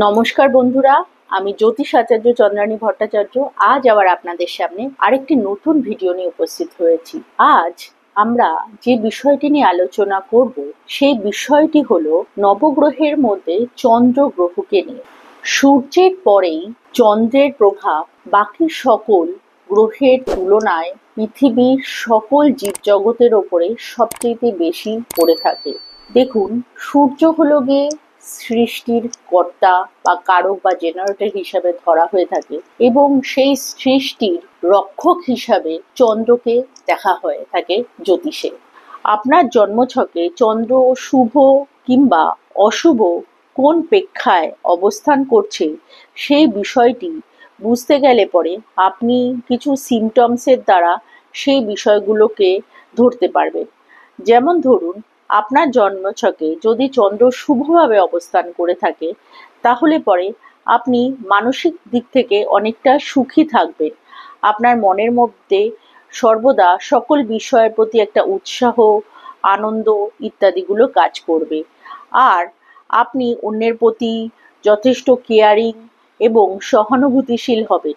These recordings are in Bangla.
নমস্কার বন্ধুরা, আমি জ্যোতিষ আচার্য চন্দ্রানী ভট্টাচার্য আজ আবার আপনাদের সামনে আরেকটি নতুন ভিডিও নিয়ে উপস্থিত হয়েছি। আজ আমরা যে বিষয়টি নিয়ে আলোচনা করব সেই বিষয়টি হলো নবগ্রহের মধ্যে চন্দ্র গ্রহকে নিয়ে। সূর্যের পরেই চন্দ্রের প্রভাব বাকি সকল গ্রহের তুলনায় পৃথিবীর সকল জীবজগতের ওপরে সবচেয়ে বেশি পড়ে থাকে। দেখুন, সূর্য হলো গিয়ে সৃষ্টির কর্তা বা কারক বা জেনারেটর হিসাবে ধরা হয়ে থাকে এবং সেই সৃষ্টির রক্ষক হিসাবে চন্দ্রকে দেখা হয়ে থাকে জ্যোতিষে। আপনার জন্মছকে চন্দ্র শুভ কিংবা অশুভ কোন প্রেক্ষায় অবস্থান করছে সেই বিষয়টি বুঝতে গেলে পরে আপনি কিছু সিমটমসের দ্বারা সেই বিষয়গুলোকে ধরতে পারবেন। যেমন ধরুন, আপনার জন্মছকে যদি চন্দ্র শুভভাবে অবস্থান করে থাকে তাহলে পরে আপনি মানসিক দিক থেকে অনেকটা সুখী থাকবেন। আপনার মনের মধ্যে সর্বদা সকল বিষয়ের প্রতি একটা উৎসাহ, আনন্দ ইত্যাদিগুলো কাজ করবে। আর আপনি অন্যের প্রতি যথেষ্ট কেয়ারিং এবং সহানুভূতিশীল হবেন।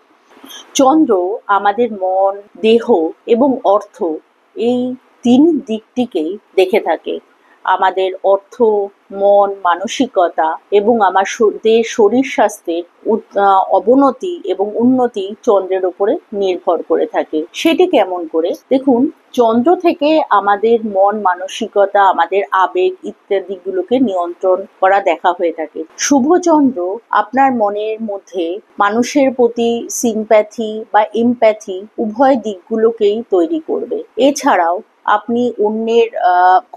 চন্দ্র আমাদের মন, দেহ এবং অর্থ এই তিন দিকটিকেই দেখে থাকে। আমাদের অর্থ, মন, মানসিকতা এবং আমাদের শরীর স্বাস্থ্যের অবনতি এবং উন্নতি চন্দ্রের উপরে নির্ভর করে থাকে। সেটি কেমন করে? দেখুন, চন্দ্র থেকে আমাদের মন, মানসিকতা, আমাদের আবেগ ইত্যাদিগুলোকে নিয়ন্ত্রণ করা দেখা হয়ে থাকে। শুভ চন্দ্র আপনার মনের মধ্যে মানুষের প্রতি সিম্প্যাথি বা এমপ্যাথি উভয় দিকগুলোকেই তৈরি করবে। এছাড়াও আপনি অন্যের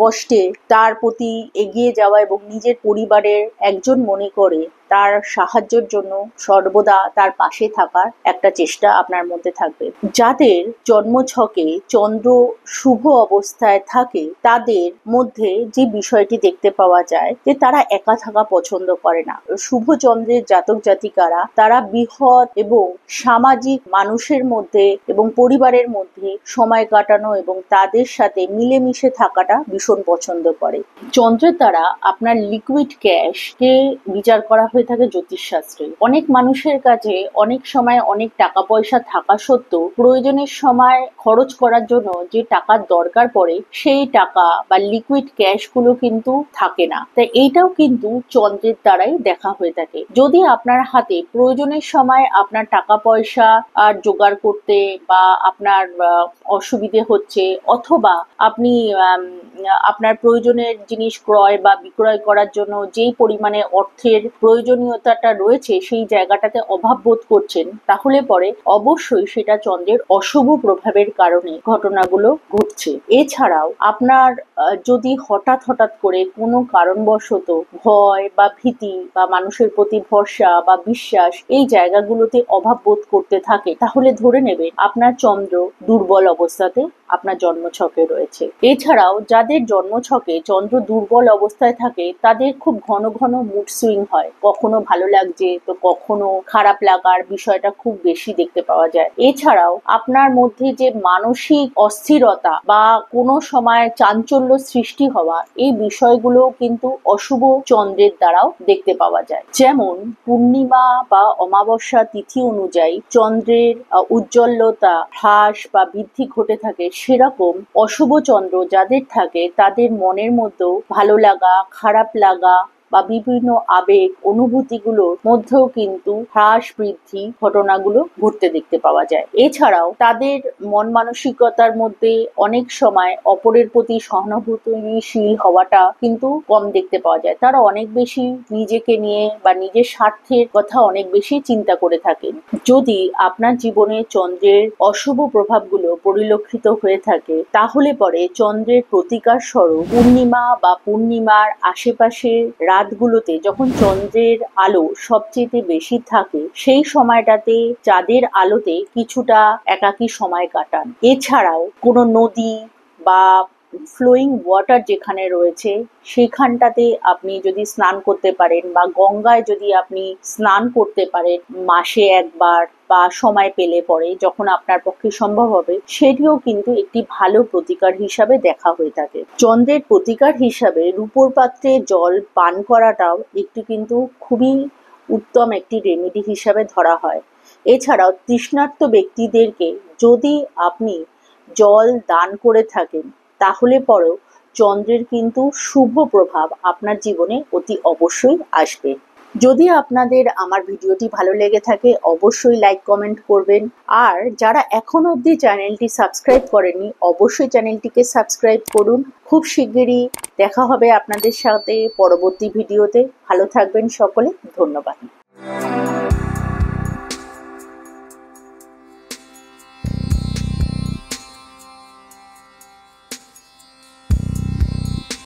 কষ্টে তার প্রতি এগিয়ে যাওয়া এবং নিজের পরিবারের একজন মনে করে তার সাহায্যের জন্য সর্বদা তার পাশে থাকার একটা চেষ্টা আপনার মধ্যে থাকবে। যাদের জন্মছকে চন্দ্র শুভ অবস্থায় থাকে তাদের মধ্যে যে বিষয়টি দেখতে পাওয়া যায় যে তারা একা থাকা পছন্দ করে না। শুভ চন্দ্রের জাতক জাতিকারা তারা বৃহৎ এবং সামাজিক মানুষের মধ্যে এবং পরিবারের মধ্যে সময় কাটানো এবং তাদের সাথে মিলেমিশে থাকাটা ভীষণ পছন্দ করে। চন্দ্রের দ্বারা আপনার লিকুইড ক্যাশকে বিচার করা হয়ে থাকে জ্যোতিষশাস্ত্রে। অনেক মানুষের কাছে অনেক সময় অনেক টাকা পয়সা থাকা সত্ত্বেও প্রয়োজনের সময় খরচ করার জন্য যে টাকার দরকার পড়ে সেই টাকা বা লিকুইড ক্যাশগুলো কিন্তু থাকে না। তাই এইটাও কিন্তু চন্দ্রের দ্বারাই দেখা হয়ে থাকে। যদি আপনার হাতে প্রয়োজনের সময় আপনার টাকা পয়সা আর জোগাড় করতে বা আপনার অসুবিধে হচ্ছে অথবা আপনি আপনার প্রয়োজনের জিনিস ক্রয় বা বিক্রয় করার জন্য যেই পরিমাণে অর্থের প্রয়োজনীয়তাটা রয়েছে সেই জায়গাটাতে অভাব বোধ করছেন, তাহলে পরে অবশ্যই সেটা চন্দ্রের অশুভ প্রভাবের কারণে ঘটনাগুলো ঘটছে। এছাড়াও আপনার যদি হঠাৎ করে কোনো কারণবশত ভয় বা ভীতি বা মানুষের প্রতি ভরসা বা বিশ্বাস এই জায়গাগুলোতে অভাব বোধ করতে থাকে তাহলে ধরে নেবে আপনার চন্দ্র দুর্বল অবস্থাতে আপনার জন্মছকে রয়েছে। এছাড়াও যাদের জন্মছকে চন্দ্র দুর্বল অবস্থায় থাকে তাদের খুব ঘন ঘন মুড সুইং হয়। কখনো ভালো লাগছে তো কখনো খারাপ লাগার বিষয়টা খুব বেশি দেখতে পাওয়া যায়। এছাড়াও আপনার মধ্যে যে মানসিক অস্থিরতা বা কোনো সময় চাঞ্চল্য সৃষ্টি হওয়া এই বিষয়গুলো কিন্তু অশুভ চন্দ্রের দ্বারাও দেখতে পাওয়া যায়। যেমন পূর্ণিমা বা অমাবস্যা তিথি অনুযায়ী চন্দ্রের উজ্জ্বলতা হ্রাস বা বৃদ্ধি ঘটে থাকে, সেরকম অশুভ চন্দ্র যাদের থাকে তাদের মনের মধ্যেও ভালো লাগা, খারাপ লাগা বা বিভিন্ন আবেগ অনুভূতিগুলোর মধ্যেও কিন্তু হ্রাস বৃদ্ধি ঘটনাগুলো ঘটতে দেখতে পাওয়া যায়। এছাড়াও তাদের মন মানসিকতার মধ্যে অনেক সময় অপরের প্রতি সহানুভূতিশীল হওয়াটা কিন্তু কম দেখতে পাওয়া যায়। তারা অনেক বেশি নিজেকে নিয়ে বা নিজের স্বার্থের কথা অনেক বেশি চিন্তা করে থাকেন। যদি আপনার জীবনে চন্দ্রের অশুভ প্রভাবগুলো পরিলক্ষিত হয়ে থাকে তাহলে পরে চন্দ্রের প্রতিকার স্বরূপ পূর্ণিমা বা পূর্ণিমার আশেপাশে রাতগুলোতে যখন চন্দ্রের আলো সবচেয়ে বেশি থাকে সেই সময়টাতে চাঁদের আলোতে কিছুটা একাকী সময় কাটান। এছাড়াও কোনো নদী বা ফ্লোয়িং ওয়াটার যেখানে রয়েছে সেখানটাতে আপনি যদি স্নান করতে পারেন বা গঙ্গায় যদি আপনি স্নান করতে পারেন মাসে একবার বা সময় পেলে পরে যখন আপনার পক্ষে সম্ভব হবে, সেটিও কিন্তু একটি ভালো প্রতিকার হিসাবে দেখা হয়ে থাকে। চন্দ্রের প্রতিকার হিসাবে রূপোর পাত্রে জল পান করাটাও একটি কিন্তু খুবই উত্তম একটি রেমেডি হিসাবে ধরা হয়। এছাড়াও তৃষ্ণার্ত ব্যক্তিদেরকে যদি আপনি জল দান করে থাকেন তাহলে পরেও চন্দ্রের কিন্তু শুভ প্রভাব আপনার জীবনে অতি অবশ্যই আসবে। যদি আপনাদের আমার ভিডিওটি ভালো লেগে থাকে অবশ্যই লাইক কমেন্ট করবেন, আর যারা এখনো অবধি চ্যানেলটি সাবস্ক্রাইব করেনি অবশ্যই চ্যানেলটিকে সাবস্ক্রাইব করুন। খুব শিগগিরই দেখা হবে আপনাদের সাথে পরবর্তী ভিডিওতে। ভালো থাকবেন সকলে, ধন্যবাদ।